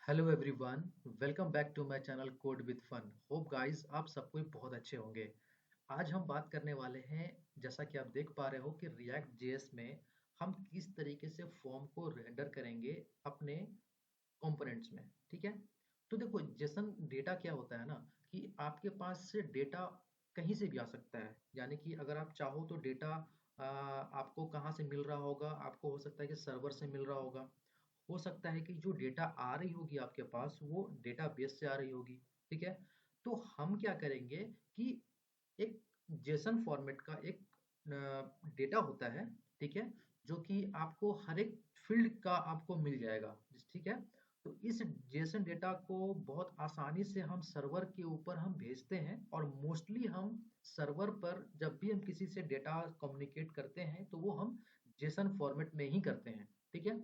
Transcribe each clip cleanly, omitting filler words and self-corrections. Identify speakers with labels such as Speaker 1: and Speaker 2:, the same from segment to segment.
Speaker 1: Hello everyone, welcome back to my channel code with fun. Hope guys आप सब कोई बहुत अच्छे होंगे। आज हम बात करने वाले हैं, जैसा कि आप देख पा रहे हो कि रिएक्ट जेएस में हम किस तरीके से फॉर्म को रेंडर करेंगे अपने कंपोनेंट्स में। ठीक है, तो देखो जेसन डेटा क्या होता है ना, कि आपके पास से डेटा कहीं से भी आ सकता है। यानी कि अगर आप चाहो तो डेटा आपको कहाँ से मिल रहा होगा, आपको हो सकता है कि सर्वर से मिल रहा होगा, हो सकता है कि जो डेटा आ रही होगी आपके पास वो डेटाबेस से आ रही होगी। ठीक है, तो हम क्या करेंगे कि एक जेसन फॉर्मेट का एक डेटा होता है। ठीक है, जो कि आपको हर एक फील्ड का आपको मिल जाएगा। ठीक है, तो इस जेसन डेटा को बहुत आसानी से हम सर्वर के ऊपर हम भेजते हैं, और मोस्टली हम सर्वर पर जब भी हम किसी से डेटा कम्युनिकेट करते हैं तो वो हम जेसन फॉर्मेट में ही करते हैं। ठीक है,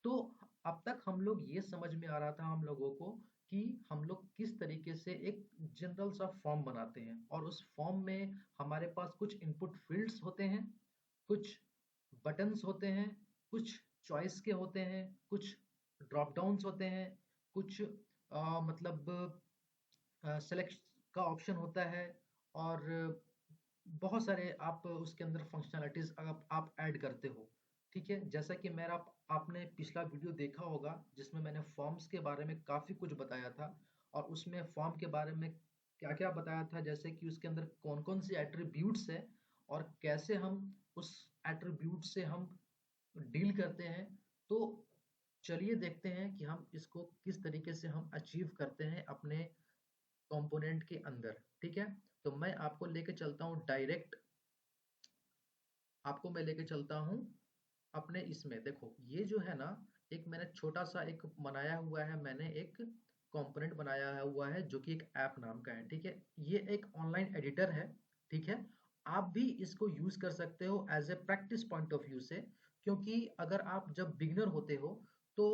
Speaker 1: तो अब तक हम लोग ये समझ में आ रहा था हम लोगों को कि हम लोग किस तरीके से एक जनरल सा फॉर्म बनाते हैं, और उस फॉर्म में हमारे पास कुछ इनपुट फील्ड्स होते हैं, कुछ बटन्स होते हैं, कुछ चॉइस के होते हैं, कुछ ड्रॉप डाउन्स होते हैं, कुछ मतलब सेलेक्ट का ऑप्शन होता है, और बहुत सारे आप उसके अंदर फंक्शनैलिटीज आप ऐड करते हो। ठीक है, जैसा कि मेरा आपने पिछला वीडियो देखा होगा जिसमें मैंने फॉर्म्स के बारे में काफ़ी कुछ बताया था, और उसमें फॉर्म के बारे में क्या-क्या बताया था, जैसे कि उसके अंदर कौन-कौन सी एट्रीब्यूट्स है और कैसे हम उस एट्रीब्यूट से हम डील करते हैं। तो चलिए देखते हैं कि हम इसको किस तरीके से हम अचीव करते हैं अपने कंपोनेंट के अंदर। ठीक है, तो मैं आपको लेके चलता हूँ डायरेक्ट, आपको मैं लेके चलता हूँ अपने इसमें। देखो ये जो है ना, एक मैंने छोटा सा एक बनाया हुआ है, मैंने एक कंपोनेंट बनाया हुआ है जो कि एक ऐप नाम का है। ठीक है, ये एक ऑनलाइन एडिटर है। ठीक है, आप भी इसको यूज कर सकते हो as a practice point of view से, क्योंकि अगर आप जब बिगिनर होते हो तो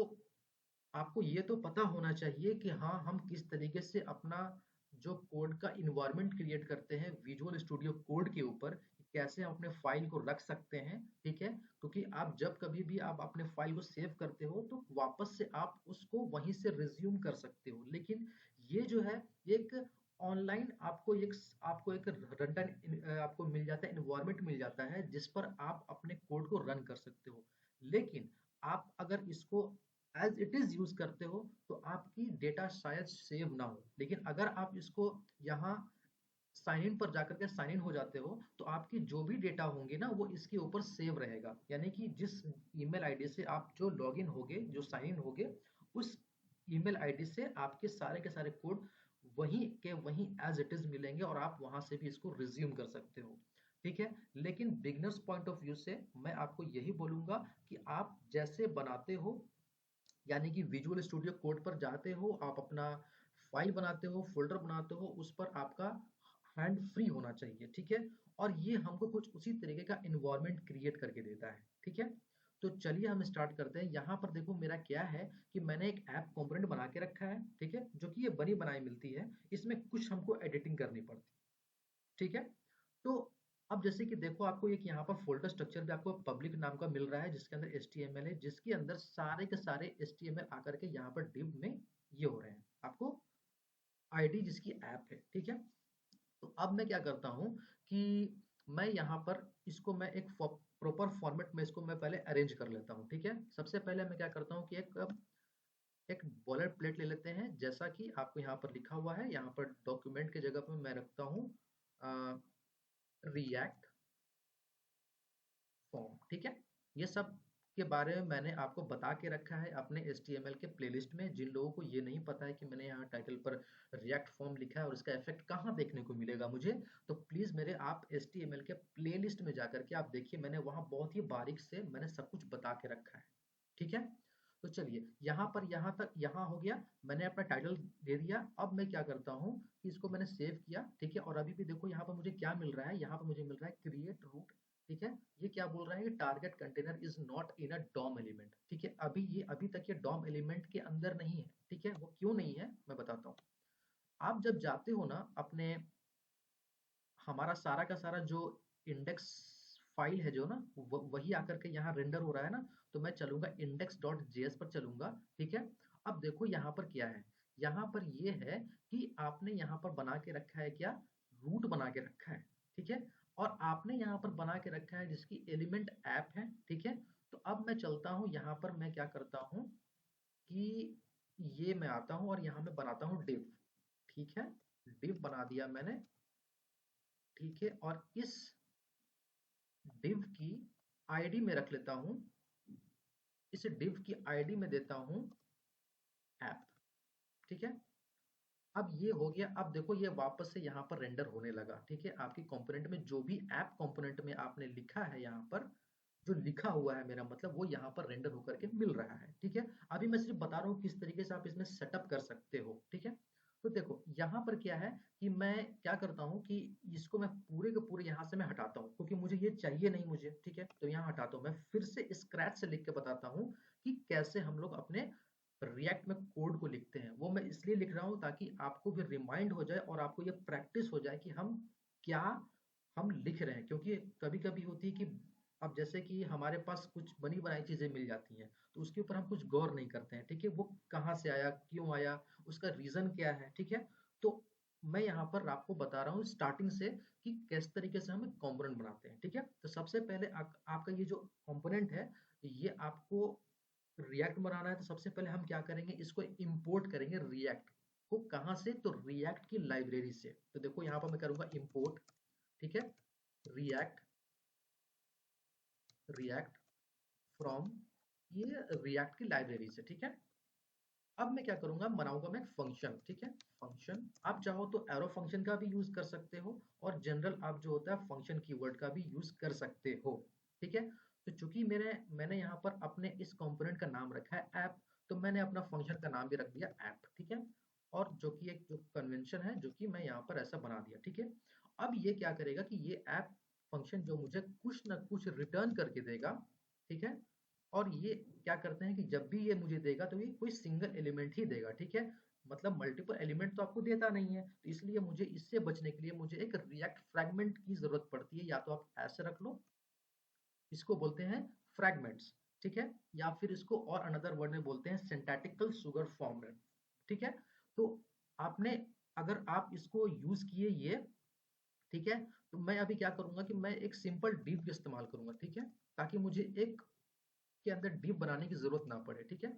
Speaker 1: आपको ये तो पता होना चाहिए कि हाँ, हम किस तरीके से अपना जो कोड का इन्वायरमेंट क्रिएट करते हैं विजुअल स्टूडियो कोड के ऊपर, कैसे हम अपने फाइल को रख सकते हैं। ठीक है, क्योंकि आप जब कभी भी आप अपने फाइल को सेव करते हो तो वापस से आप उसको वहीं से रिज्यूम कर सकते हो, लेकिन ये जो है एक ऑनलाइन आपको एक रन आपको मिल जाता है, इन्वायरमेंट मिल जाता है जिस पर आप अपने कोड को रन कर सकते हो। लेकिन आप अगर इसको एज इट इज यूज करते हो तो आपकी डेटा शायद सेव ना हो, लेकिन अगर आप इसको यहाँ साइन इन पर जाकर के साइन इन हो जाते हो तो आपकी जो भी डेटा होंगे ना वो इसके ऊपर सेव रहेगा। यानी कि जिस ईमेल आईडी से आप जो लॉगिन होगे, जो साइन इन होगे, उस ईमेल आईडी से आपके सारे के सारे कोड वहीं के वहीं एज इट इज मिलेंगे, और आप वहां से भी इसको रिज्यूम कर सकते हो। ठीक है, लेकिन बिगनर्स पॉइंट ऑफ व्यू से मैं आपको यही बोलूंगा कि आप जैसे बनाते हो, यानी कि विजुअल स्टूडियो कोड पर जाते हो, आप अपना फाइल बनाते हो, फोल्डर बनाते हो, उस पर आपका हैंड फ्री होना चाहिए। ठीक है, और ये हमको कुछ उसी तरीके का इन्वायरमेंट क्रिएट करके देता है। ठीक है, तो चलिए हम स्टार्ट करते हैं। यहाँ पर देखो मेरा क्या है कि मैंने एक ऐप कंपोनेंट बना के रखा है। ठीक है, जो कि ये बनी बनाई मिलती है, इसमें कुछ हमको एडिटिंग करनी पड़ती है। ठीक है, तो अब जैसे कि देखो आपको एक यहाँ पर फोल्डर स्ट्रक्चर भी आपको पब्लिक नाम का मिल रहा है, जिसके अंदर HTML है, जिसके अंदर सारे के सारे HTML आकर के यहाँ पर डिव में ये हो रहे हैं, आपको आईडी जिसकी ऐप है। ठीक है, तो अब मैं क्या करता हूँ कि मैं यहाँ पर इसको मैं एक प्रॉपर फॉर्मेट में इसको मैं पहले अरेंज कर लेता हूँ। ठीक है, सबसे पहले मैं क्या करता हूँ कि एक एक बॉलर प्लेट ले लेते हैं, जैसा कि आपको यहाँ पर लिखा हुआ है। यहाँ पर डॉक्यूमेंट के जगह पर मैं रखता हूँ रिएक्ट फॉर्म। ठीक है, ये सब के बारे में मैंने आपको बता के रखा है अपने HTML के प्लेलिस्ट में। जिन लोगों को ये नहीं पता है कि मैंने यहाँ टाइटल पर रिएक्ट फॉर्म लिखा है और इसका इफेक्ट कहाँ देखने को मिलेगा मुझे, तो प्लीज मेरे आप HTML के प्लेलिस्ट में जाकर के आप देखिए, मैंने वहाँ बहुत ही बारीक से मैंने सब कुछ बता के रखा है। ठीक है, तो चलिए यहाँ पर यहाँ तक यहाँ हो गया, मैंने अपना टाइटल दे दिया। अब मैं क्या करता हूँ कि इसको मैंने सेव किया। ठीक है, और अभी भी देखो यहाँ पर मुझे क्या मिल रहा है, यहाँ पर मुझे मिल रहा है क्रिएट रूट। ठीक है, ये क्या बोल रहा है कि target container is not in a DOM element. ठीक है, अभी तक ये डॉम एलिमेंट के अंदर नहीं है। ठीक है, वो क्यों नहीं है मैं बताता हूँ। आप जब जाते हो ना अपने, हमारा सारा का सारा जो इंडेक्स फाइल है जो ना, वही आकर के यहाँ रेंडर हो रहा है ना, तो मैं चलूंगा index.js पर चलूंगा। ठीक है, अब देखो यहाँ पर क्या है, यहाँ पर ये है कि आपने यहाँ पर बना के रखा है क्या, रूट बना के रखा है, ठीक है। और आपने यहाँ पर बना के रखा है जिसकी एलिमेंट ऐप है, ठीक है। तो अब मैं चलता हूँ यहाँ पर, मैं क्या करता हूँ कि ये मैं आता हूँ और यहाँ मैं बनाता हूँ div, ठीक है। div बना दिया मैंने, ठीक है। और इस div की आईडी में रख लेता हूँ, इस div की आईडी में देता हूँ ऐप, ठीक है। अब ये हो गया। अब देखो ये वापस से यहाँ पर रेंडर होने लगा, ठीक है। आपकी कंपोनेंट में जो भी ऐप कंपोनेंट में आपने लिखा है, यहाँ पर जो लिखा हुआ है मेरा मतलब, वो यहाँ पर रेंडर होकर के मिल रहा है, ठीक है। अभी मैं सिर्फ बता रहा हूँ किस तरीके से आप इसमें सेटअप कर सकते हो, ठीक है। तो देखो यहाँ पर क्या है कि मैं क्या करता हूँ कि इसको मैं पूरे के पूरे यहाँ से मैं हटाता हूँ, क्योंकि मुझे ये चाहिए नहीं मुझे, ठीक है। तो यहाँ हटाता हूँ, मैं फिर से स्क्रैच से लिख के बताता हूँ कि कैसे हम लोग अपने रिएक्ट में कोड को लिखते हैं। वो मैं इसलिए लिख रहा हूँ ताकि आपको भी रिमाइंड हो जाए और आपको ये प्रैक्टिस हो जाए कि क्या हम लिख रहे हैं। क्योंकि कभी-कभी होती है कि अब जैसे कि हमारे पास कुछ बनी बनाई चीज़ें मिल जाती हैं, तो उसके ऊपर हम कुछ गौर नहीं करते हैं, ठीक है? वो कहाँ से आया, क्यों आया, उसका रीज़न क्या है, ठीक है? तो मैं यहाँ पर आपको बता रहा हूँ स्टार्टिंग से कि किस तरीके से हम एक कंपोनेंट बनाते हैं, ठीक है? तो सबसे पहले आपका ये जो कंपोनेंट है, ये आपको रिएक्ट बनाना है। तो सबसे पहले हम क्या करेंगे, इसको इंपोर्ट करेंगे रिएक्ट को। कहाँ से? तो रिएक्ट की लाइब्रेरी से। तो देखो यहाँ पर मैं करूंगा इंपोर्ट, ठीक है, रिएक्ट, रिएक्ट फ्रॉम ये रिएक्ट की लाइब्रेरी से, ठीक है। अब मैं क्या करूंगा, बनाऊंगा मैं एक फंक्शन, ठीक है। फंक्शन आप चाहो तो एरो फंक्शन का भी यूज कर सकते हो, और जनरल आप जो होता है फंक्शन कीवर्ड का भी यूज कर सकते हो, ठीक है। तो चूंकि मैंने यहाँ पर अपने इस कंपोनेंट का नाम रखा है ऐप, तो मैंने अपना फंक्शन का नाम भी रख दिया ऐप, ठीक है। और जो कि एक जो कन्वेंशन है, जो कि मैं यहाँ पर ऐसा बना दिया, ठीक है। अब ये क्या करेगा कि ये ऐप फंक्शन जो मुझे कुछ ना कुछ रिटर्न करके देगा, ठीक है। और ये क्या करते हैं कि जब भी ये मुझे देगा तो ये कोई सिंगल एलिमेंट ही देगा, ठीक है। मतलब मल्टीपल एलिमेंट तो आपको देता नहीं है, तो इसलिए मुझे इससे बचने के लिए मुझे एक रिएक्ट फ्रैगमेंट की जरूरत पड़ती है। या तो आप ऐसे रख लो, इसको बोलते हैं फ्रैगमेंट्स, ठीक है। या फिर इसको और अनदर वर्ड में बोलते हैं सिंटैटिकल सुगर फॉर्म में, ठीक है। तो आपने अगर आप इसको यूज किए ये, ठीक है, तो मैं अभी क्या करूंगा कि मैं एक सिंपल div इस्तेमाल करूंगा, ठीक है, ताकि मुझे एक के अंदर div बनाने की जरूरत ना पड़े, ठीक है।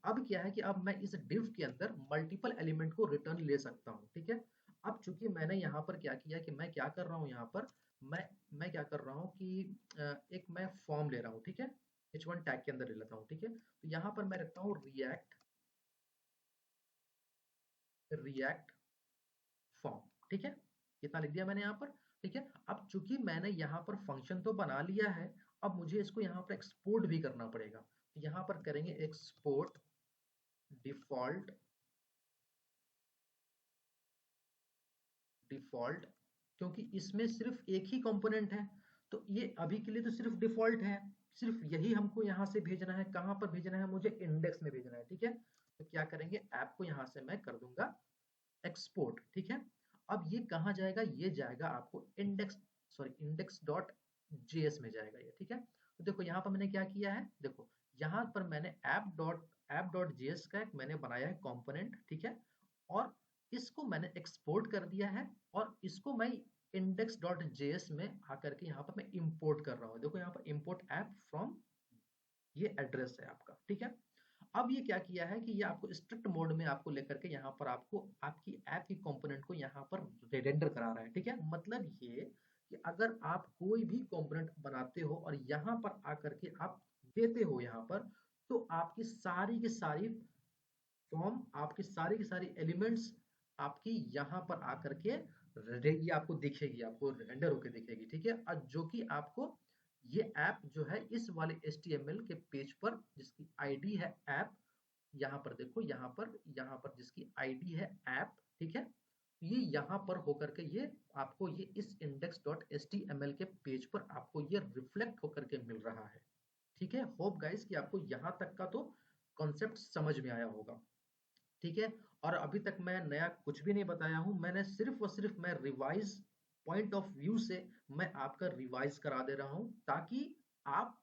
Speaker 1: अब क्या है कि अब मैं इस div के अंदर मल्टीपल एलिमेंट को रिटर्न ले सकता हूँ, ठीक है। अब चूंकि मैंने यहाँ पर क्या किया कि मैं क्या कर रहा हूँ, यहाँ पर मैं मैं क्या कर रहा हूँ कि एक मैं फॉर्म ले रहा हूँ, ठीक है। h1 टैग के अंदर ले लेता हूँ, ठीक है। तो यहाँ पर मैं रखता हूँ रिएक्ट, रिएक्ट फॉर्म, ठीक है। कितना लिख दिया मैंने यहाँ पर, ठीक है। अब चूंकि मैंने यहाँ पर फंक्शन तो बना लिया है, अब मुझे इसको यहाँ पर एक्सपोर्ट भी करना पड़ेगा। तो यहाँ पर करेंगे एक्सपोर्ट डिफॉल्ट, डिफॉल्ट, क्योंकि इसमें सिर्फ एक ही कंपोनेंट है, तो ये अभी के लिए तो सिर्फ डिफॉल्ट है। सिर्फ यही हमको यहाँ से भेजना है। कहाँ पर भेजना है? मुझे इंडेक्स में भेजना है, ठीक है। तो क्या करेंगे, ऐप को यहाँ से मैं कर दूंगा एक्सपोर्ट, ठीक है। अब ये कहाँ जाएगा? ये जाएगा आपको इंडेक्स डॉट जेएस में जाएगा ये, ठीक है। तो देखो यहाँ पर मैंने क्या किया है, देखो यहाँ पर मैंने ऐप डॉट जेएस का एक मैंने बनाया है कंपोनेंट, ठीक है। और इसको मैंने एक्सपोर्ट कर दिया है, और इसको मैं इंडेक्स डॉट जेएस में आकर के यहाँ पर मैं इंपोर्ट कर रहा हूँ। देखो यहाँ पर इंपोर्ट ऐप फ्रॉम ये एड्रेस है आपका, ठीक है। अब ये क्या किया है कि ये आपको स्ट्रिक्ट मोड में आपको लेकर के यहाँ पर आपको आपकी ऐप की कंपोनेंट को यहाँ पर रेंडर करा रहा है, ठीक है। मतलब ये कि अगर आप कोई भी कंपोनेंट बनाते हो और यहाँ पर आकर के आप देते हो यहाँ पर, तो आपकी सारी की सारी फॉर्म, आपकी सारी की सारी एलिमेंट्स आपकी यहाँ पर आकर के ये आपको दिखेगी, आपको रेंडर होके दिखेगी, ठीक है। और जो कि आपको ये ऐप जो है इस वाले HTML के पेज पर जिसकी आईडी है ऐप, यहाँ पर देखो, यहाँ पर जिसकी आईडी है ऐप, ठीक है। ये यहाँ पर होकर के ये आपको ये इस index.html के पेज पर आपको ये रिफ्लेक्ट होकर के मिल रहा है, ठीक है। होप गाइस कि आपको यहाँ तक का तो कॉन्सेप्ट समझ में आया होगा, ठीक है। और अभी तक मैं नया कुछ भी नहीं बताया हूँ। मैंने सिर्फ और सिर्फ मैं रिवाइज पॉइंट ऑफ व्यू से मैं आपका रिवाइज करा दे रहा हूँ, ताकि आप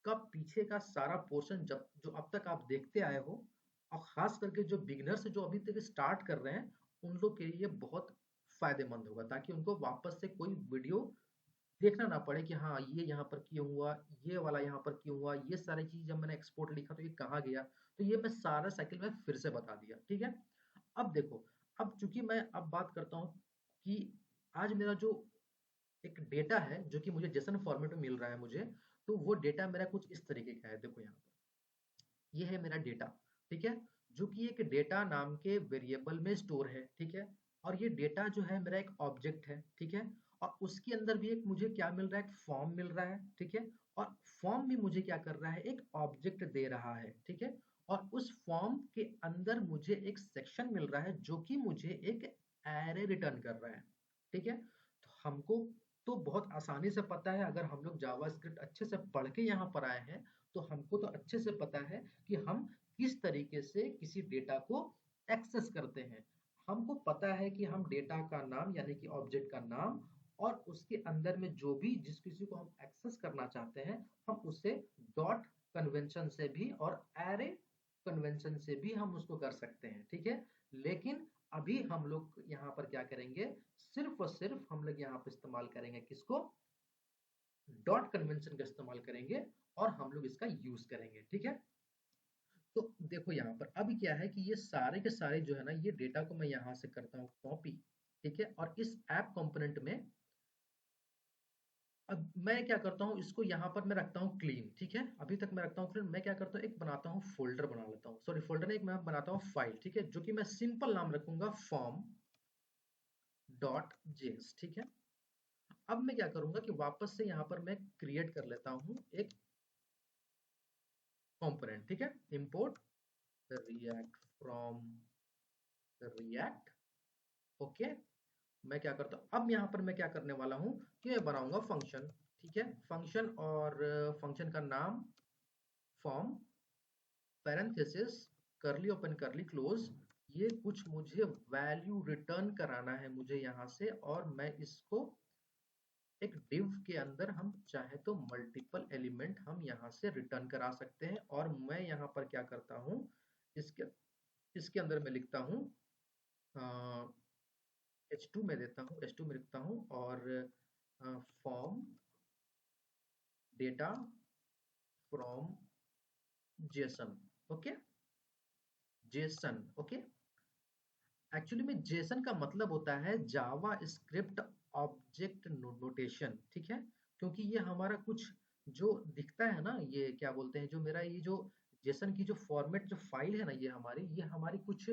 Speaker 1: का पीछे का सारा पोर्शन जब जो अब तक आप देखते आए हो, और खास करके जो बिगिनर्स जो अभी तक स्टार्ट कर रहे हैं उन लोग के लिए बहुत फायदेमंद होगा, ताकि उनको वापस से कोई वीडियो देखना ना पड़े कि हाँ ये यहाँ पर क्यों हुआ, ये वाला यहाँ पर क्यों हुआ, ये सारी चीज जब मैंने एक्सपोर्ट लिखा तो ये कहाँ गया, तो ये मैं सारा साइकिल में फिर से बता दिया। ठीक है, अब देखो, अब चूंकि मैं अब बात करता हूँ कि आज मेरा जो एक डेटा है जो कि मुझे जेसन फॉर्मेट में मिल रहा है मुझे, तो वो डेटा मेरा कुछ इस तरीके का है। देखो यहाँ पर ये है मेरा डेटा, ठीक है, जो कि एक डेटा नाम के वेरिएबल में स्टोर है। ठीक है, और ये डेटा जो है मेरा एक ऑब्जेक्ट है। ठीक है, और उसके अंदर भी एक मुझे क्या मिल रहा है, एक फॉर्म मिल रहा है। ठीक है, और फॉर्म भी मुझे क्या कर रहा है, एक ऑब्जेक्ट दे रहा है। ठीक है, और उस फॉर्म के अंदर मुझे एक सेक्शन मिल रहा है जो कि मुझे एक एरे रिटर्न कर रहा है। ठीक है, तो हमको तो बहुत आसानी से पता है, अगर हम लोग जावास्क्रिप्ट अच्छे से पढ़ के यहाँ पर आए हैं तो हमको तो अच्छे से पता है कि हम किस तरीके से किसी डेटा को एक्सेस करते हैं। हमको पता है कि हम डेटा का नाम यानी कि ऑब्जेक्ट का नाम और उसके अंदर में जो भी जिस किसी को हम एक्सेस करना चाहते हैं हम उसे डॉट कन्वेंशन से भी और एरे कन्वेंशन से भी हम उसको कर सकते हैं। ठीक है, लेकिन अभी हम लोग यहाँ पर क्या करेंगे, सिर्फ और सिर्फ हम लोग यहाँ पर इस्तेमाल करेंगे किसको, डॉट कन्वेंशन का इस्तेमाल करेंगे और हम लोग इसका यूज करेंगे। ठीक है, तो देखो यहाँ पर अभी क्या है कि ये सारे के सारे जो है ना, ये डेटा को मैं यहाँ से करता हूँ कॉपी। ठीक है, और इस ऐप कंपोनेंट में अब मैं क्या करता हूँ, इसको यहाँ पर मैं रखता हूँ क्लीन। ठीक है, अभी तक मैं रखता हूँ क्लीन। मैं क्या करता हूँ, एक बनाता हूँ फोल्डर बना लेता हूँ, सॉरी फोल्डर नहीं, एक मैं बनाता हूँ फाइल। ठीक है, जो कि मैं सिंपल नाम रखूंगा फॉर्म डॉट जेएस। ठीक है, अब मैं क्या करूंगा कि वापस से यहाँ पर मैं क्रिएट कर लेता हूँ एक कंपोनेंट। ठीक है, import react from react. Okay, मैं क्या करता हूँ, अब यहाँ पर मैं क्या करने वाला हूँ कि मैं बनाऊंगा फंक्शन। ठीक है, फंक्शन, और फंक्शन का नाम फॉर्म पैरेंथेसिस करली ओपन करली क्लोज, ये कुछ मुझे वैल्यू रिटर्न कराना है मुझे यहाँ से, और मैं इसको एक डिव के अंदर हम चाहे तो मल्टीपल एलिमेंट हम यहाँ से रिटर्न करा सकते हैं। और मैं यहाँ पर क्या करता हूँ, इसके इसके अंदर मैं लिखता हूँ h2 में देता हूँ, h2 में लिखता हूँ, और form data from Jason. Okay, Jason. Okay, actually में जेसन का मतलब होता है जावा स्क्रिप्ट ऑब्जेक्ट नोटेशन। ठीक है, क्योंकि ये हमारा कुछ जो दिखता है ना, ये क्या बोलते हैं, जो मेरा ये जो जेसन की जो फॉर्मेट जो फाइल है ना, ये हमारी कुछ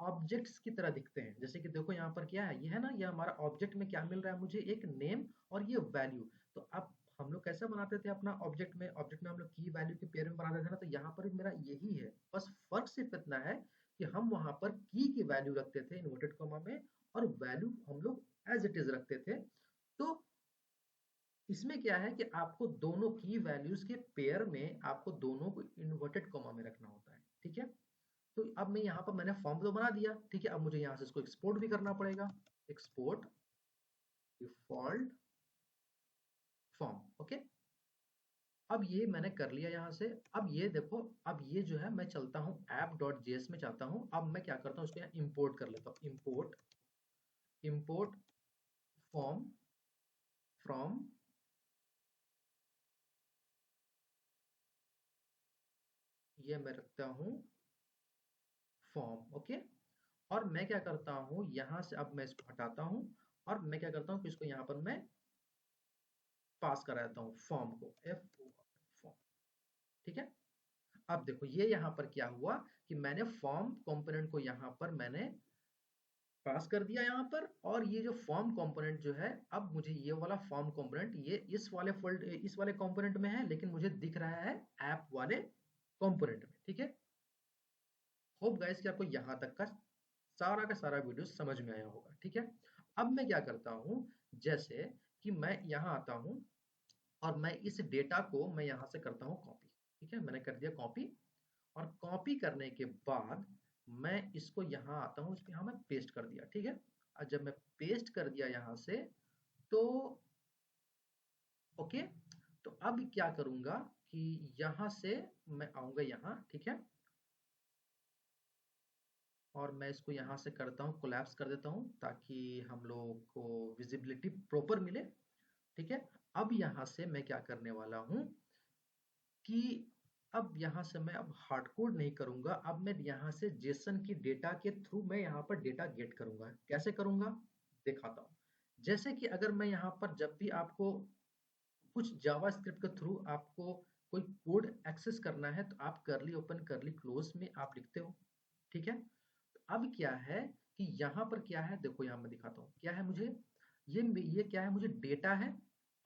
Speaker 1: ऑब्जेक्ट्स की तरह दिखते हैं। जैसे कि देखो यहाँ पर क्या है, ये है ना, ये हमारा ऑब्जेक्ट में क्या मिल रहा है मुझे, एक नेम और ये वैल्यू। तो अब हम लोग कैसे बनाते थे अपना ऑब्जेक्ट में हम लोग की वैल्यू के पेयर में बनाते थे ना, तो यहाँ पर भी मेरा यही है, बस फर्क सिर्फ इतना है कि हम वहां पर की वैल्यू रखते थे इन्वर्टेड कॉमा में, और वैल्यू हम लोग एज इट इज रखते थे। तो इसमें क्या है कि आपको दोनों की वैल्यूज के पेयर में आपको दोनों को इन्वर्टेड कॉमा में रखना होता है। ठीक है, तो अब मैं यहाँ पर मैंने फॉर्म तो बना दिया। ठीक है, अब मुझे यहाँ से इसको एक्सपोर्ट भी करना पड़ेगा, एक्सपोर्ट डिफॉल्ट फॉर्म। ओके, अब ये मैंने कर लिया यहाँ से। अब ये देखो, अब ये जो है मैं चलता हूँ ऐप डॉट जेएस में चाहता हूँ। अब मैं क्या करता हूँ, इसको यहाँ इम्पोर्ट कर लेता हूँ, इम्पोर्ट फॉर्म फ्रॉम, ये मैं रखता हूँ फॉर्म। ओके, और मैं क्या करता हूँ यहाँ से, अब मैं इसको हटाता हूँ और मैं क्या करता हूँ कि इसको यहाँ पर मैं पास करा देता हूँ फॉर्म को, एफ फॉर्म। ठीक है, अब देखो ये यहाँ पर क्या हुआ कि मैंने फॉर्म कंपोनेंट को यहाँ पर मैंने पास कर दिया यहाँ पर, और ये जो फॉर्म कंपोनेंट जो है, अब मुझे ये वाला फॉर्म कंपोनेंट ये इस वाले कंपोनेंट में है, लेकिन मुझे दिख रहा है ऐप वाले कंपोनेंट में। ठीक है, होप गाइस कि आपको यहाँ तक का सारा वीडियो समझ में आया होगा। ठीक है, अब मैं क्या करता हूँ, जैसे कि मैं यहाँ आता हूँ और मैं इस डेटा को मैं यहाँ से करता हूँ कॉपी। ठीक है, मैंने कर दिया कॉपी, और कॉपी करने के बाद मैं इसको यहाँ आता हूँ, इसको यहाँ मैं पेस्ट कर दिया। ठीक है, और जब मैं पेस्ट कर दिया यहाँ से, तो ओके, तो अब क्या करूंगा कि यहाँ से मैं आऊंगा यहाँ। ठीक है, और मैं इसको यहाँ से करता हूँ, कोलैप्स कर देता हूँ ताकि हम लोग को विजिबिलिटी प्रॉपर मिले। ठीक है, अब यहाँ से मैं क्या करने वाला हूँ कि अब यहाँ से मैं अब हार्ड कोड नहीं करूंगा, अब मैं यहाँ से जेसन की डेटा के थ्रू मैं यहाँ पर डेटा गेट करूंगा। कैसे करूंगा दिखाता हूँ। जैसे कि अगर मैं यहाँ पर जब भी आपको कुछ जावास्क्रिप्ट के थ्रू आपको कोई कोड एक्सेस करना है तो आप करली ओपन करली क्लोज में आप लिखते हो। ठीक है, तो अब क्या है कि यहाँ पर क्या है, देखो यहाँ मैं दिखाता हूँ क्या है। मुझे ये क्या है, मुझे डेटा है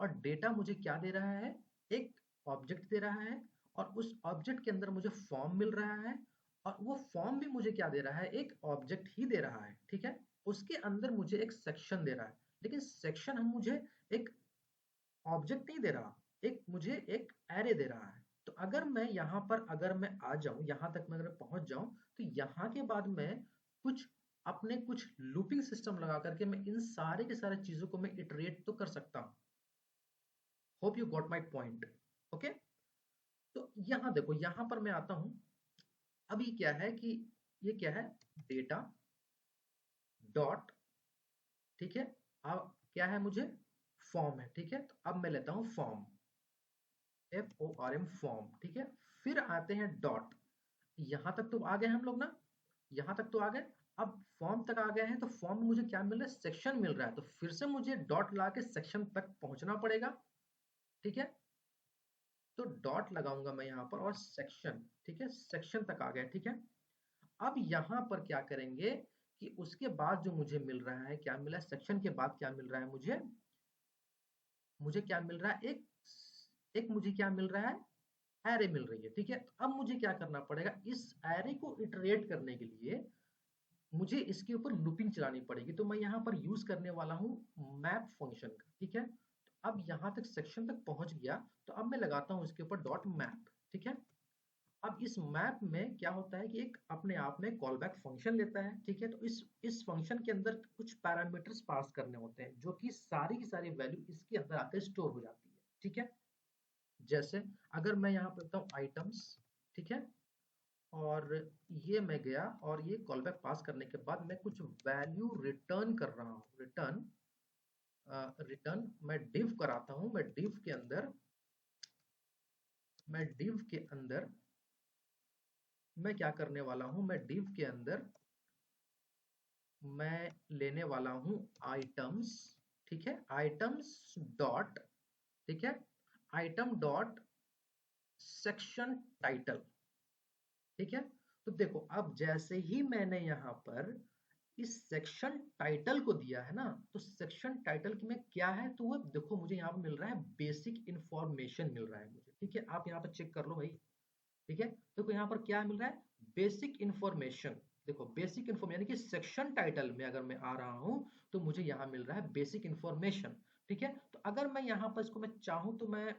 Speaker 1: और डेटा मुझे क्या दे रहा है, एक ऑब्जेक्ट दे रहा है और उस ऑब्जेक्ट के अंदर मुझे फॉर्म मिल रहा है और वो फॉर्म भी मुझे क्या दे रहा है, एक ऑब्जेक्ट ही दे रहा है। ठीक है, उसके अंदर मुझे एक सेक्शन दे रहा है, लेकिन सेक्शन हम मुझे एक ऑब्जेक्ट नहीं दे रहा, एक मुझे एक एरे दे रहा है। तो अगर मैं यहाँ पर अगर मैं आ जाऊं, यहाँ तक मैं अगर पहुंच जाऊं तो यहाँ के बाद मैं कुछ अपने कुछ लूपिंग सिस्टम लगा करके मैं इन सारे के सारे चीजों को मैं इटरेट तो कर सकता हूं। Hope you got my point. Okay, तो यहाँ देखो, यहाँ पर मैं आता हूं। अभी क्या है कि ये क्या है, डेटा डॉट, ठीक है, अब क्या है, मुझे फॉर्म है। ठीक है, तो अब मैं लेता हूं फॉर्म, FORM फॉर्म। ठीक है, फिर आते हैं डॉट। यहां तक तो आ गए हम लोग ना, यहां तक तो आ गए। अब फॉर्म तक आ गए हैं तो फॉर्म में मुझे क्या मिल रहा है, सेक्शन मिल रहा है, तो फिर से मुझे डॉट ला के सेक्शन तक पहुंचना पड़ेगा। ठीक है, तो डॉट लगाऊंगा मैं यहाँ पर और सेक्शन। ठीक है, सेक्शन तक आ गए। ठीक है, अब यहाँ पर क्या करेंगे कि उसके बाद जो मुझे मिल रहा है, क्या मिला, सेक्शन के बाद क्या मिल रहा है, मुझे मुझे क्या मिल रहा है, एक एक मुझे क्या मिल रहा है, एरे मिल रही है। ठीक है, तो अब मुझे क्या करना पड़ेगा, इस एरे को इटरेट करने के लिए मुझे इसके ऊपर लूपिंग चलानी पड़ेगी। तो मैं यहाँ पर यूज करने वाला हूँ मैप फंक्शन का। ठीक है, तो अब यहाँ तक सेक्शन तक पहुंच गया, तो अब मैं लगाता हूँ इसके ऊपर डॉट मैप। ठीक है, अब इस मैप में क्या होता है कि एक अपने आप में कॉल बैक फंक्शन लेता है। ठीक है, तो इस फंक्शन के अंदर कुछ पैरामीटर्स पास करने होते हैं जो कि सारी की सारी वैल्यू इसके अंदर आकर स्टोर हो जाती है। ठीक है, जैसे अगर मैं यहाँ पर लिखता हूँ आइटम्स। ठीक है, और ये मैं गया और ये कॉल बैक पास करने के बाद मैं कुछ वैल्यू रिटर्न कर रहा हूँ। रिटर्न रिटर्न मैं डिव कराता हूँ। मैं डिव के अंदर मैं क्या करने वाला हूँ, मैं डिव के अंदर मैं लेने वाला हूँ आइटम्स। ठीक है, आइटम्स डॉट, ठीक है, आइटम डॉट सेक्शन टाइटल। ठीक है, तो देखो अब जैसे ही मैंने यहाँ पर इस सेक्शन टाइटल को दिया है ना, तो सेक्शन टाइटल में क्या है, तो वो देखो मुझे यहाँ पर मिल रहा है बेसिक इंफॉर्मेशन मिल रहा है मुझे। ठीक है, आप यहाँ पर चेक कर लो भाई। ठीक है, देखो यहाँ पर क्या मिल रहा है, बेसिक इंफॉर्मेशन। देखो बेसिक इंफॉर्मेशन यानी कि सेक्शन टाइटल में अगर मैं आ रहा हूं तो मुझे यहाँ मिल रहा है बेसिक इंफॉर्मेशन। ठीक है, तो अगर मैं यहाँ पर इसको मैं चाहूँ तो मैं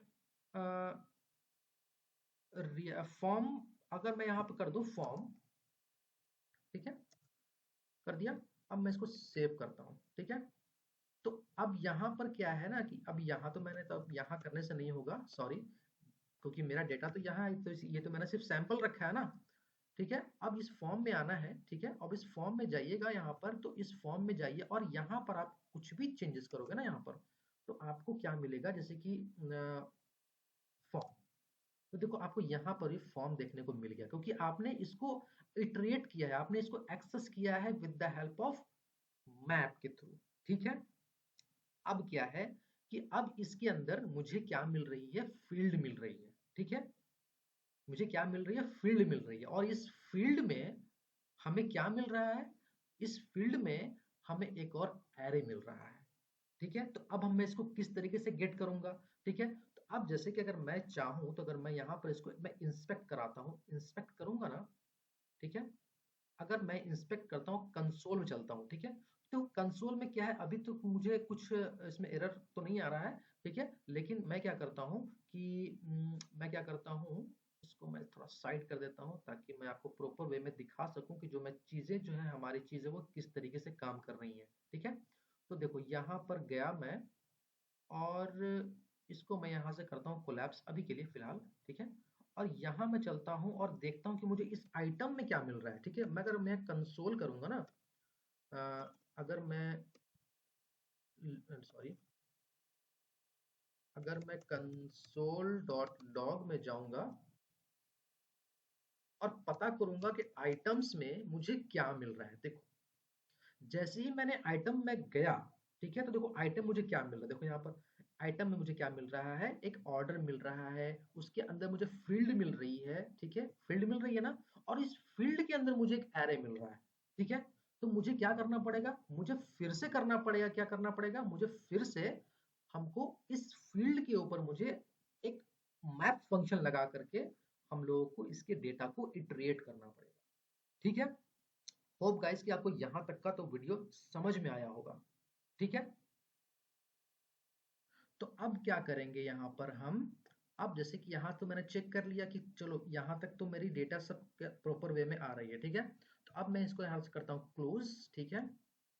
Speaker 1: फॉर्म, अगर मैं यहाँ पर कर दूं फॉर्म, ठीक है, कर दिया। अब मैं इसको सेव करता हूँ। ठीक है, तो अब यहाँ पर क्या है ना कि अब यहाँ तो मैंने, तो यहाँ करने से नहीं होगा, सॉरी, क्योंकि मेरा डेटा तो यहाँ है, तो ये तो मैंने सिर्फ सैंपल रखा है ना। ठीक है, अब इस फॉर्म में आना है। ठीक है, अब इस फॉर्म में जाइएगा यहाँ पर, तो इस फॉर्म में जाइए और यहाँ पर आप कुछ भी चेंजेस करोगे ना यहाँ पर, तो आपको क्या मिलेगा, जैसे कि फॉर्म। तो देखो आपको यहाँ पर भी फॉर्म देखने को मिल गया क्योंकि आपने इसको इटरेट किया है, आपने इसको एक्सेस किया है with the help of map के थ्रू। ठीक है, अब क्या है कि अब इसके अंदर मुझे क्या मिल रही है, फील्ड मिल रही है। ठीक है, मुझे क्या मिल रही है, फील्ड मिल रही है, और इस फील्ड में हमें क्या मिल रहा है, इस फील्ड में हमें एक और एरे मिल रहा है। ठीक है, तो अब हम मैं इसको किस तरीके से गेट करूंगा। ठीक है, तो अब जैसे कि अगर मैं चाहूं तो अगर मैं यहाँ पर इसको मैं इंस्पेक्ट कराता हूँ, इंस्पेक्ट करूंगा ना। ठीक है, अगर मैं इंस्पेक्ट करता हूँ, कंसोल में चलता हूँ। ठीक है, तो कंसोल में क्या है, अभी तो मुझे कुछ इसमें एरर तो नहीं आ रहा है। ठीक है, लेकिन मैं क्या करता हूँ कि मैं क्या करता हूँ, इसको मैं थोड़ा साइड कर देता हूँ ताकि मैं आपको प्रॉपर वे में दिखा सकूं कि जो मैं चीजें जो है हमारी चीजें वो किस तरीके से काम कर रही हैं। ठीक है, तो देखो यहाँ पर गया मैं और इसको मैं यहाँ से करता हूँ कोलैप्स अभी के लिए फिलहाल। ठीक है, और यहाँ मैं चलता हूँ और देखता हूँ कि मुझे इस आइटम में क्या मिल रहा है। ठीक है, मैं अगर मैं कंसोल करूंगा ना, अगर मैं सॉरी, अगर मैं कंसोल डॉट लॉग में जाऊंगा और पता करूंगा कि आइटम्स में मुझे क्या मिल रहा है। देखो, जैसे ही मैंने आइटम में गया, ठीक है, तो देखो आइटम मुझे क्या मिल रहा है। देखो यहाँ पर आइटम में मुझे क्या मिल रहा है, एक ऑर्डर मिल रहा है, उसके अंदर मुझे फील्ड मिल रही है। ठीक है, फील्ड मिल रही है ना, और इस फील्ड के अंदर मुझे एक एरे मिल रहा है। ठीक है, तो मुझे क्या करना पड़ेगा, मुझे फिर से करना पड़ेगा, क्या करना पड़ेगा, मुझे फिर से हमको इस फील्ड के ऊपर मुझे एक मैप फंक्शन लगा करके हम लोगों को इसके डेटा को इटरेट करना पड़ेगा। ठीक है, होप गाइस कि आपको यहाँ तक का तो वीडियो समझ में आया होगा। ठीक है, तो अब क्या करेंगे यहाँ पर हम, अब जैसे कि यहाँ तो मैंने चेक कर लिया कि चलो यहाँ तक तो मेरी डेटा सब प्रॉपर वे में आ रही है। ठीक है, तो अब मैं इसको यहाँ से करता हूँ क्लोज। ठीक है,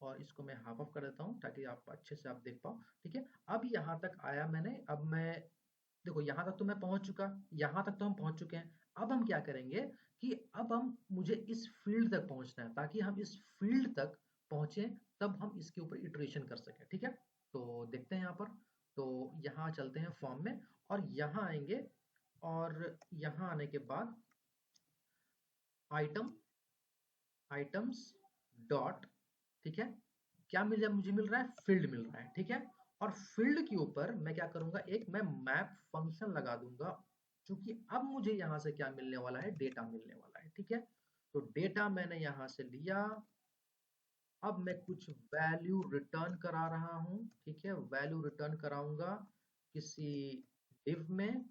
Speaker 1: और इसको मैं हाफ ऑफ कर देता हूँ ताकि आप अच्छे से आप देख पाओ। ठीक है, अब यहाँ तक आया मैंने, अब मैं देखो यहाँ तक तो मैं पहुंच चुका, यहाँ तक तो हम पहुंच चुके हैं। अब हम क्या करेंगे कि अब हम मुझे इस फील्ड तक पहुंचना है, ताकि हम इस फील्ड तक पहुंचे तब हम इसके ऊपर इटरेशन कर सकें। ठीक है, तो देखते हैं यहाँ पर, तो यहाँ चलते हैं फॉर्म में और यहाँ आएंगे, और यहाँ आने के बाद आइटम, आइटम्स डॉट, ठीक है, क्या मुझे मिल रहा है, फील्ड मिल रहा है। ठीक है, और फील्ड के ऊपर मैं क्या करूंगा, एक मैं मैप फंक्शन लगा दूंगा, क्योंकि अब मुझे यहाँ से क्या मिलने वाला है, डेटा मिलने वाला है। ठीक है, तो डेटा मैंने यहाँ से लिया, अब मैं कुछ वैल्यू रिटर्न करा रहा हूँ। ठीक है, वैल्यू रिटर्न कराऊंगा किसी div में,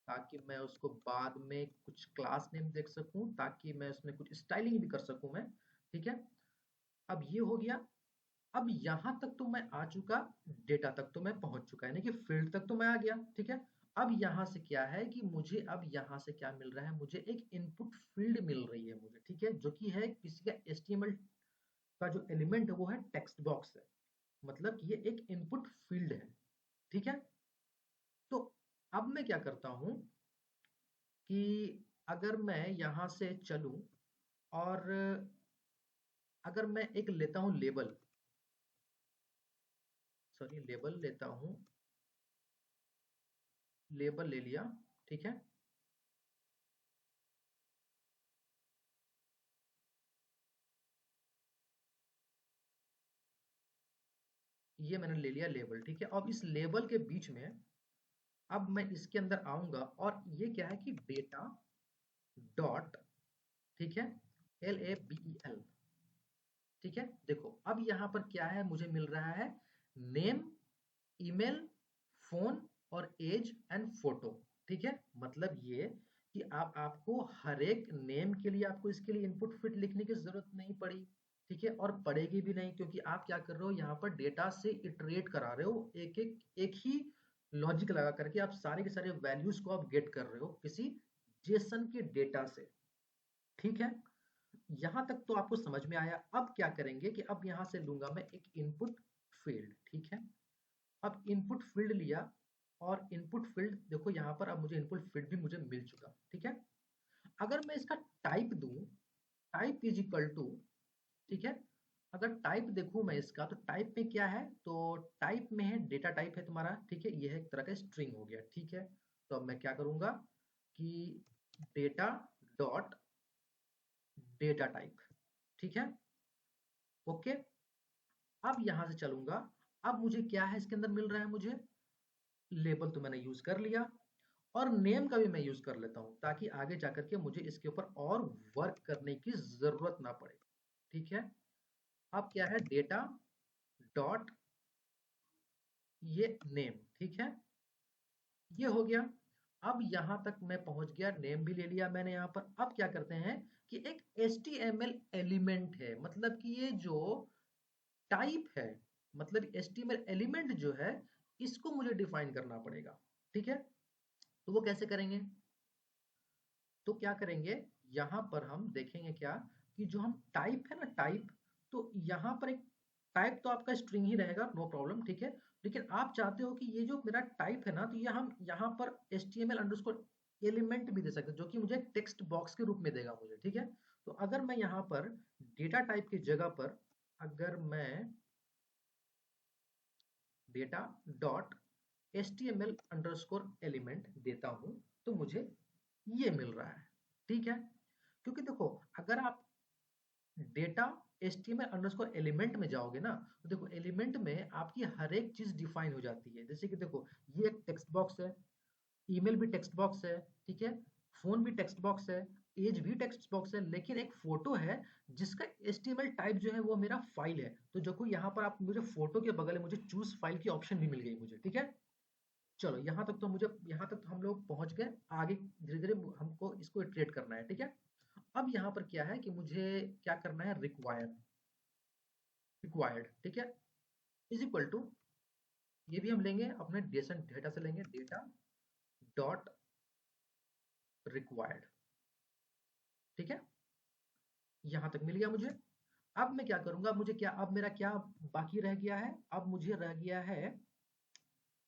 Speaker 1: ताकि मैं उसको बाद में कुछ क्लास नेम देख सकूं, ताकि मैं उसमें कुछ स्टाइलिंग भी कर सकूं मैं। ठीक है, अब ये हो गया। अब यहाँ तक तो मैं आ चुका, डेटा तक तो मैं पहुंच चुका, यानी कि फील्ड तक तो मैं आ गया। ठीक है, अब यहाँ से क्या है कि मुझे अब यहाँ से क्या मिल रहा है, मुझे एक इनपुट फील्ड मिल रही है मुझे। ठीक है, जो कि है किसी का HTML का जो एलिमेंट है वो है टेक्स्ट बॉक्स है, मतलब कि ये एक इनपुट फील्ड है। ठीक है, तो अब मैं क्या करता हूं कि अगर मैं यहां से चलूं और अगर मैं एक लेता हूं लेबल, सॉरी लेबल लेता हूं, लेबल ले लिया। ठीक है, ये मैंने ले लिया लेबल। ठीक है, अब इस लेबल के बीच में अब मैं इसके अंदर आऊंगा, और ये क्या है कि डेटा डॉट, ठीक है, LABEL। ठीक है, देखो अब यहाँ पर क्या है, मुझे मिल रहा है नेम, ईमेल, फोन और एज एंड फोटो। ठीक है, मतलब ये कि आप आपको हर एक नेम के लिए आपको इसके लिए इनपुट फिट लिखने की जरूरत नहीं पड़ी। ठीक है, और पड़ेगी भी नहीं, क्योंकि आप क्या कर रहे हो, यहाँ पर डेटा से इटरेट करा रहे हो, एक ही लॉजिक लगा करके आप सारे के सारे वैल्यूज को आप गेट कर रहे हो किसी जेसन के डेटा से। ठीक है, यहां तक तो आपको समझ में आया। अब क्या करेंगे कि अब यहां से लूंगा मैं एक इनपुट फील्ड। ठीक है, अब इनपुट फील्ड लिया, और इनपुट फील्ड देखो यहाँ पर अब मुझे इनपुट फील्ड भी मुझे मिल चुका। ठीक है, अगर मैं इसका टाइप दूं, टाइप इज इक्वल टू, ठीक है, अगर टाइप देखूं मैं इसका, तो टाइप में क्या है, तो टाइप में है डेटा टाइप है तुम्हारा। ठीक है, ये है एक तरह का स्ट्रिंग हो गया। ठीक है, तो अब मैं क्या करूंगा कि डेटा डॉट डेटा टाइप। ठीक है, ओके, अब यहां से चलूंगा। अब मुझे क्या है इसके अंदर मिल रहा है, मुझे लेबल तो मैंने यूज कर लिया, और नेम का भी मैं यूज कर लेता हूं, ताकि आगे जाकर के मुझे इसके ऊपर और वर्क करने की जरूरत ना पड़े। ठीक है, अब क्या है, डेटा डॉट ये नेम। ठीक है, ये हो गया। अब यहां तक मैं पहुंच गया, नेम भी ले लिया मैंने यहाँ पर। अब क्या करते हैं कि एक HTML एलिमेंट है, मतलब कि ये जो टाइप है, मतलब HTML एलिमेंट जो है, इसको मुझे डिफाइन करना पड़ेगा। ठीक है, तो वो कैसे करेंगे, तो क्या करेंगे, यहाँ पर हम देखेंगे क्या कि जो हम टाइप है ना, टाइप, तो यहाँ पर एक टाइप तो आपका स्ट्रिंग ही रहेगा, नो प्रॉब्लम। ठीक है, लेकिन आप चाहते हो कि ये जो मेरा टाइप है ना, तो ये हम यहाँ पर HTML अंडरस्कोर एलिमेंट भी दे सकते हैं जो कि मुझे टेक्स्ट बॉक्स के रूप में देगा मुझे, ठीक है। तो अगर मैं यहाँ पर डेटा टाइप की जगह पर अगर मैं data dot html underscore element देता हूं तो मुझे ये मिल रहा है, ठीक है। क्योंकि देखो अगर आप डेटा html अंडरस्कोर एलिमेंट में जाओगे ना तो देखो एलिमेंट में आपकी हर एक चीज डिफाइन हो जाती है। जैसे कि देखो ये एक टेक्स्ट बॉक्स है, ईमेल भी टेक्स्ट बॉक्स है, ठीक है, फोन भी टेक्स्ट बॉक्स है, एज भी टेक्स्ट बॉक्स है, लेकिन एक फोटो है जिसका HTML टाइप जो है वो मेरा फाइल है। तो जो कोई यहाँ पर आप मुझे फोटो के बगल में मुझे चूज फाइल की ऑप्शन भी मिल गई मुझे, ठीक है। चलो यहाँ तक तो मुझे, यहाँ तक तो हम लोग पहुंच गए। आगे धीरे धीरे हमको इसको इटरेट करना है, ठीक है। अब यहाँ पर क्या है कि मुझे क्या करना है, रिक्वायर्ड, ठीक है, इज इक्वल टू, ये भी हम लेंगे अपने डेटा से लेंगे, डेटा डॉट रिक्वायर्ड, ठीक है। यहाँ तक मिल गया मुझे। अब मैं क्या करूंगा, मुझे क्या, अब मेरा क्या बाकी रह गया है, अब मुझे रह गया है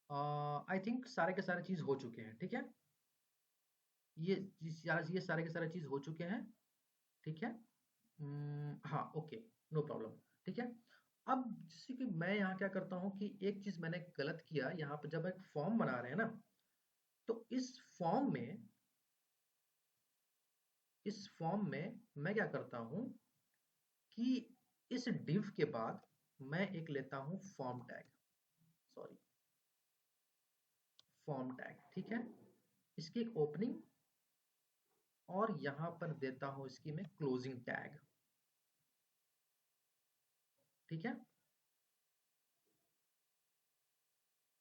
Speaker 1: आई थिंक सारे के सारे चीज हो चुके हैं, ठीक है। ये सारे के सारे चीज हो चुके हैं, ठीक है। हाँ ओके, नो प्रॉब्लम, ठीक है। अब जैसे कि मैं यहाँ क्या करता हूँ कि एक चीज मैंने गलत किया, यहाँ पर जब एक फॉर्म बना रहे हैं ना, तो इस फॉर्म में मैं क्या करता हूँ कि इस div के बाद मैं एक लेता हूँ form tag, sorry form tag, ठीक है। इसकी एक ओपनिंग और यहाँ पर देता हूँ इसकी मैं क्लोजिंग टैग, ठीक है,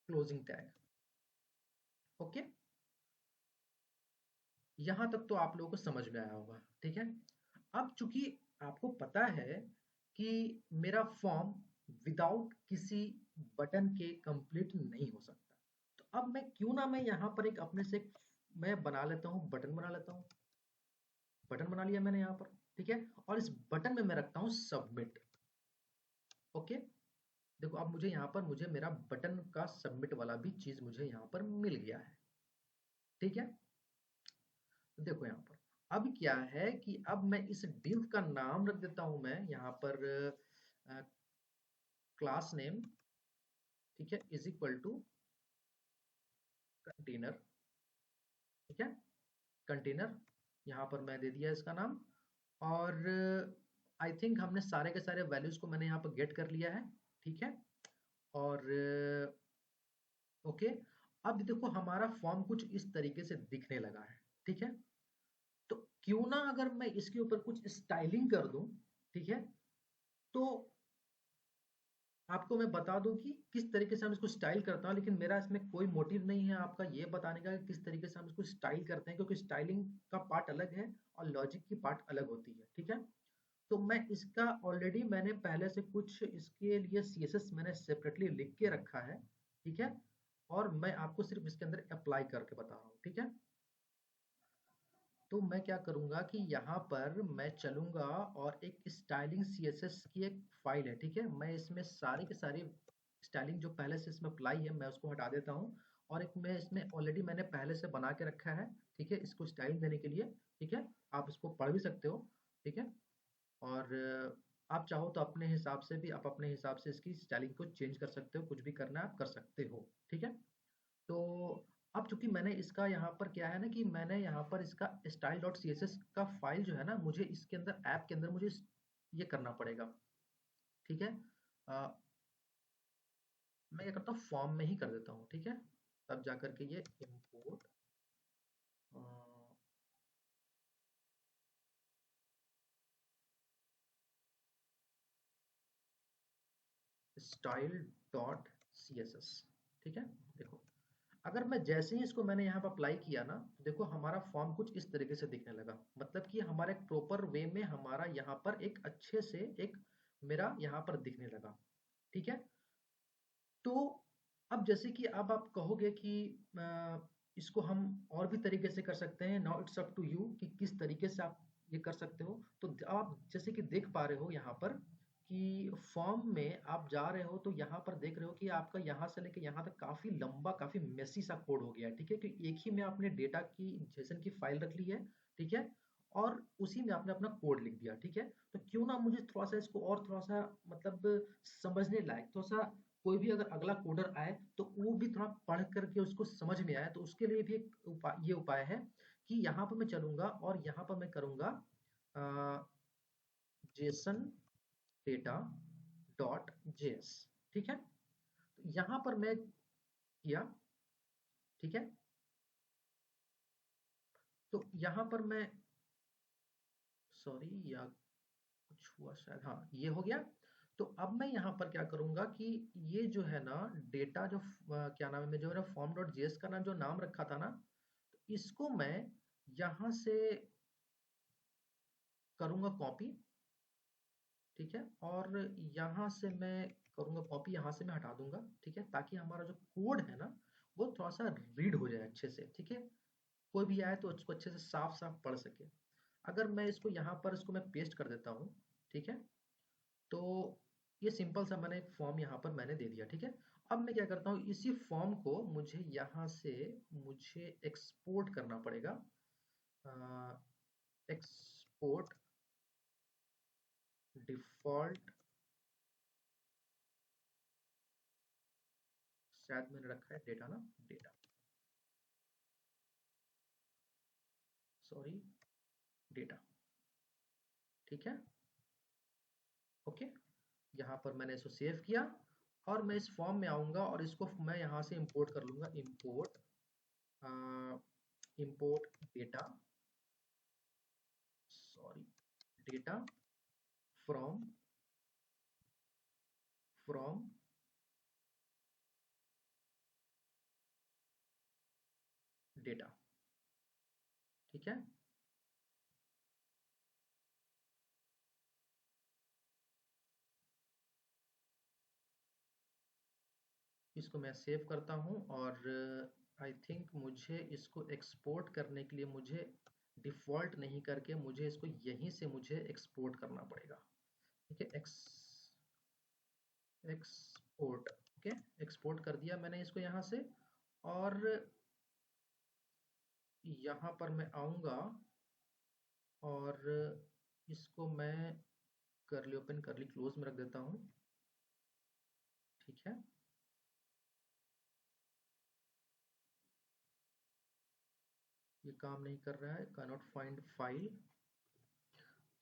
Speaker 1: क्लोजिंग टैग, ओके। यहाँ तक तो आप लोगों को समझ में आया होगा, ठीक है। अब चूंकि आपको पता है कि मेरा फॉर्म विदाउट किसी बटन के कंप्लीट नहीं हो सकता, तो अब मैं क्यों ना मैं यहाँ पर एक अपने से मैं बना लेता हूँ, बटन बना लेता हूँ। बटन बना लिया मैंने यहाँ पर, ठीक है। और इस बटन में मैं रखता हूँ सबमिट, ओके। देखो अब मुझे यहाँ पर मुझे मेरा बटन का सबमिट वाला भी चीज मुझे यहाँ पर मिल गया है, ठीक है। देखो यहाँ पर अब क्या है कि अब मैं इस div का नाम रख देता हूं मैं यहाँ पर क्लास नेम, ठीक है, इज इक्वल टू कंटेनर, ठीक है, कंटेनर। यहाँ पर मैं दे दिया इसका नाम। और आई थिंक हमने सारे के सारे वैल्यूज को मैंने यहाँ पर गेट कर लिया है, ठीक है। और ओके, अब देखो हमारा फॉर्म कुछ इस तरीके से दिखने लगा है, ठीक है। तो क्यों ना अगर मैं इसके ऊपर कुछ स्टाइलिंग कर दूं, ठीक है, तो आपको मैं बता दूं कि किस तरीके से हम इसको स्टाइल करता हूं, लेकिन मेरा इसमें कोई मोटिव नहीं है आपका ये बताने का कि किस तरीके से हम इसको स्टाइल करते हैं, क्योंकि स्टाइलिंग का पार्ट अलग है और लॉजिक की पार्ट अलग होती है, ठीक है। तो मैं इसका ऑलरेडी मैंने पहले से कुछ इसके लिए CSS मैंने सेपरेटली लिख के रखा है, ठीक है। और मैं आपको सिर्फ इसके अंदर अप्लाई करके बता रहा हूँ, ठीक है। तो मैं क्या करूंगा कि यहाँ पर मैं चलूंगा और एक स्टाइलिंग CSS की एक फाइल है, ठीक है। मैं इसमें सारी की सारी स्टाइलिंग जो पहले से इसमें अप्लाई है मैं उसको हटा देता हूँ, और एक मैं इसमें ऑलरेडी मैंने पहले से बना के रखा है, ठीक है, इसको स्टाइल देने के लिए, ठीक है। आप इसको पढ़ भी सकते हो, ठीक है। और आप चाहो तो अपने हिसाब से भी आप अपने हिसाब से इसकी स्टाइलिंग को चेंज कर सकते हो, कुछ भी करना है आप कर सकते हो, ठीक है। तो अब चूंकि मैंने इसका यहाँ पर क्या है ना कि मैंने यहाँ पर इसका style.css का फाइल जो है ना, मुझे इसके अंदर ऐप के अंदर मुझे ये करना पड़ेगा, ठीक है। अ, मैं क्या करता हूँ फॉर्म में ही कर देता हूँ, ठीक है। तब जाकर के ये import style.css, ठीक है। देखो अगर मैं जैसे ही इसको मैंने यहाँ पर अप्लाई किया ना, तो देखो हमारा फॉर्म कुछ इस तरीके से दिखने लगा, मतलब कि हमारे एक प्रॉपर वे में हमारा यहाँ पर एक अच्छे से एक मेरा यहाँ पर दिखने लगा, ठीक है। तो अब जैसे कि अब आप कहोगे कि इसको हम और भी तरीके से कर सकते हैं, now it's up to you कि किस तरीके से आप ये कर सकते हो। तो आप जैसे कि देख पा रहे हो यहाँ पर कि फॉर्म में आप जा रहे हो तो यहाँ पर देख रहे हो कि आपका यहाँ से लेके यहाँ तक काफ़ी लंबा, काफ़ी मेसी सा कोड हो गया है, ठीक है? कि एक ही में आपने डेटा की जेसन की फाइल रख ली है, ठीक है? और उसी में आपने अपना कोड लिख दिया, ठीक है? तो क्यों ना मुझे थोड़ा-सा इसको और थोड़ा-सा मतलब समझने लायक, थोड़ा-सा कोई भी अगर अगला कोडर आए, तो वो भी थोड़ा पढ़ कर के उसको समझ में आए, तो उसके लिए भी एक ये उपाय है कि यहाँ पर मैं चलूँगा और यहाँ पर मैं करूँगा अ, जेसन डेटा डॉट जेएस, ठीक है? तो यहाँ पर मैं किया, ठीक है? तो यहाँ पर मैं सॉरी या कुछ हुआ शायद, हाँ ये हो गया। तो अब मैं यहाँ पर क्या करूँगा कि ये जो है ना डेटा जो क्या नाम है, मैं जो है फॉर्म डॉट जेएस का जो नाम रखा था ना, तो इसको मैं यहाँ से करूँगा कॉपी, ठीक है? और यहाँ से मैं करूँगा कॉपी, यहाँ से मैं हटा दूँगा, ठीक है? ताकि हमारा जो कोड है ना, वो थोड़ा-सा रीड हो जाए अच्छे से, ठीक है? कोई भी आए तो उसको अच्छे से साफ-साफ पढ़ सके। अगर मैं इसको यहाँ पर इसको मैं पेस्ट कर देता हूँ, ठीक है? तो ये सिंपल सा मैंने एक फॉर्म यहाँ पर मैंने दे दिया, ठीक है? अब मैं क्या करता हूँ, इसी फॉर्म को मुझे यहाँ से मुझे एक्सपोर्ट करना पड़ेगा। एक्सपोर्ट डिफ़ॉल्ट, शायद मैंने रखा है डेटा ना, डेटा, सॉरी, डेटा, ठीक है? ओके, यहाँ पर मैंने इसको सेव किया और मैं इस फॉर्म में आऊँगा और इसको मैं यहाँ से इंपोर्ट कर लूँगा, import import data, sorry, data from from data, ठीक है? इसको मैं सेव करता हूँ और आई थिंक मुझे इसको एक्सपोर्ट करने के लिए मुझे डिफ़ॉल्ट नहीं करके मुझे इसको यहीं से मुझे एक्सपोर्ट करना पड़ेगा, ठीक है? एक्सपोर्ट, ओके, एक्सपोर्ट कर दिया मैंने इसको यहाँ से और यहाँ पर मैं आऊँगा और इसको मैं कर्ली ओपन कर्ली क्लोज में रख देता हूँ, ठीक है? ये काम नहीं कर रहा है, कैन नॉट फाइंड फाइल।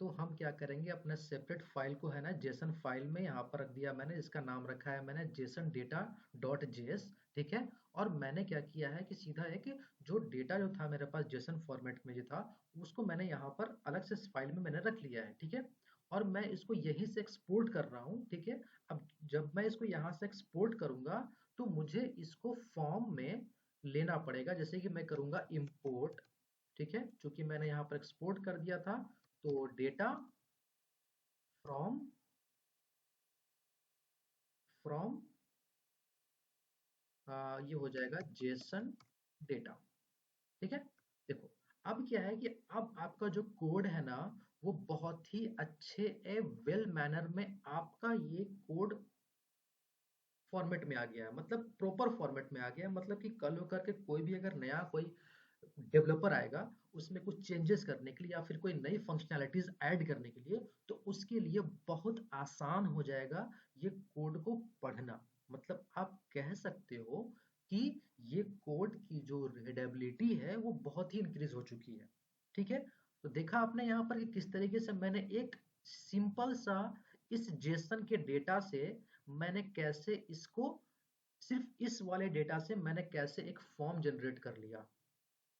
Speaker 1: तो हम क्या करेंगे, अपना सेपरेट फाइल को है ना जेसन फाइल में यहाँ पर रख दिया मैंने, इसका नाम रखा है मैंने जेसन डेटा डॉट जेएस, ठीक है? और मैंने क्या किया है कि सीधा एक जो डेटा जो था मेरे पास जेसन फॉर्मेट में जो था, उसको मैंने यहाँ पर अलग से इस फाइल में मैंने रख लिया है, ठीक है? और मैं इसको यहीं से एक्सपोर्ट कर रहा हूँ, ठीक है? अब जब मैं इसको यहाँ से एक्सपोर्ट करूँगा तो मुझे इसको फॉर्म में लेना पड़ेगा, जैसे कि मैं करूँगा इम्पोर्ट, ठीक है? चूंकि मैंने यहाँ पर एक्सपोर्ट कर दिया था, तो डेटा फ्रॉम फ्रॉम ये हो जाएगा जेसन डेटा, ठीक है? देखो, अब क्या है कि अब आपका जो कोड है ना, वो बहुत ही अच्छे वेल मैनर में आपका ये कोड फॉर्मेट में आ गया है, मतलब प्रॉपर फॉर्मेट में आ गया है, मतलब कि कल को करके कोई भी अगर नया कोई डेवलपर आएगा उसमें कुछ चेंजेस करने के लिए या फिर कोई नई फंक्शनैलिटीज ऐड करने के लिए, तो उसके लिए बहुत आसान हो जाएगा ये कोड को पढ़ना। मतलब आप कह सकते हो कि ये कोड की जो रीडेबिलिटी है वो बहुत ही इंक्रीज हो चुकी है, ठीक है? तो देखा आपने यहाँ पर कि किस तरीके से मैंने एक सिंपल सा इस जेसन के डेटा से मैंने कैसे इसको सिर्फ इस वाले डेटा से मैंने कैसे एक फॉर्म जनरेट कर लिया,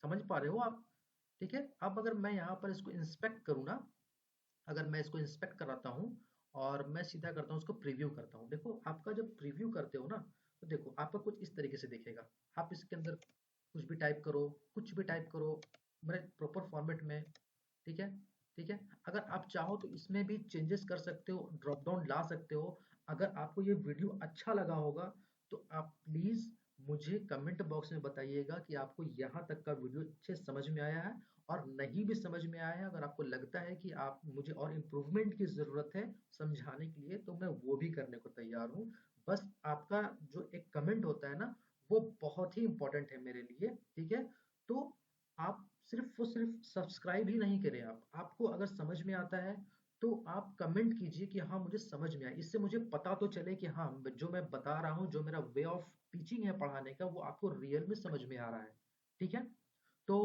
Speaker 1: समझ पा रहे हो आप? ठीक है? अब अगर मैं यहाँ पर इसको इंस्पेक्ट करूँ ना, अगर मैं इसको इंस्पेक्ट कराता हूँ और मैं सीधा करता हूँ उसको प्रीव्यू करता हूँ, देखो आपका जब प्रीव्यू करते हो ना, तो देखो आपका कुछ इस तरीके से दिखेगा। आप इसके अंदर कुछ भी टाइप करो, कुछ भी टाइप करो, मेरे प्रॉपर फॉर्मेट में, ठीक है? ठीक है? अगर आप चाहो तो इसमें भी चेंजेस कर सकते हो, ड्रॉप डाउन ला सकते हो। अगर आपको ये वीडियो अच्छा लगा होगा तो आप प्लीज़ मुझे कमेंट बॉक्स में बताइएगा कि आपको यहाँ तक का वीडियो अच्छे समझ में आया है, और नहीं भी समझ में आया है, अगर आपको लगता है कि आप मुझे और इम्प्रूवमेंट की ज़रूरत है समझाने के लिए, तो मैं वो भी करने को तैयार हूँ। बस आपका जो एक कमेंट होता है ना, वो बहुत ही इम्पोर्टेंट है मेरे लिए, ठीक है? तो आप सिर्फ़ सब्सक्राइब ही नहीं करें आप, आपको अगर समझ में आता है, तो आप कमेंट कीजिए कि हाँ, मुझे समझ में आया। इससे मुझे पता तो चले कि हाँ, जो मैं बता रहा हूँ, जो मेरा वे ऑफ टीचिंग है पढ़ाने का, वो आपको रियल में समझ में आ रहा है, ठीक है? तो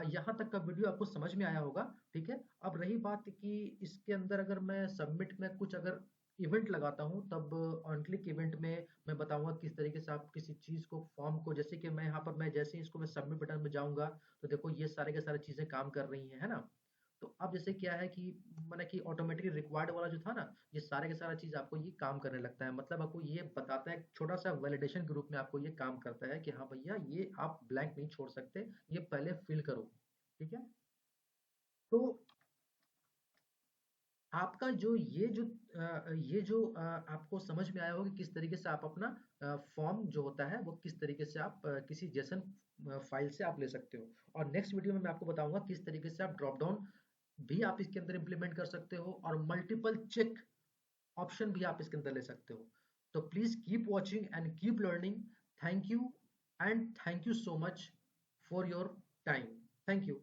Speaker 1: यहाँ तक का वीडियो आपको समझ में आया होगा, ठीक है? अब रही बात कि इसके अंदर अगर मैं सबमिट में कुछ अगर इवेंट लगाता हूँ, तब ऑन क्लिक इवेंट में मैं बताऊँगा किस तरीके से आप किसी चीज़ को फॉर्म को, जैसे कि मैं यहाँ पर मैं जैसे ही इसको मैं सबमिट बटन में जाऊँगा, तो देखो ये सारे के सारे चीज़ें काम कर रही हैं, है ना? तो अब जैसे क्या है कि माने कि ऑटोमेटिकली रिक्वायर्ड वाला जो था ना, ये सारे का सारा चीज़ आपको ये काम करने लगता है। मतलब आपको ये बताता है, छोटा-सा वैलिडेशन के रूप में आपको ये काम करता है कि हाँ भैया, ये आप ब्लैंक नहीं छोड़ सकते, ये पहले फिल करो, ठीक है? तो आपका ये जो आपको समझ में आया होगा कि किस तरीके से आप अपना फॉर्म जो होता है वो किस तरीके से आप किसी जेसन फाइल से आप ले सकते हो, और नेक्स्ट वीडियो में मैं आपको बताऊंगा किस तरीके से आप ड्रॉप डाउन भी आप इसके अंदर इम्प्लीमेंट कर सकते हो, और मल्टीपल चेक ऑप्शन भी आप इसके अंदर ले सकते हो। तो please keep watching and keep learning. Thank you, and thank you so much for your time. Thank you.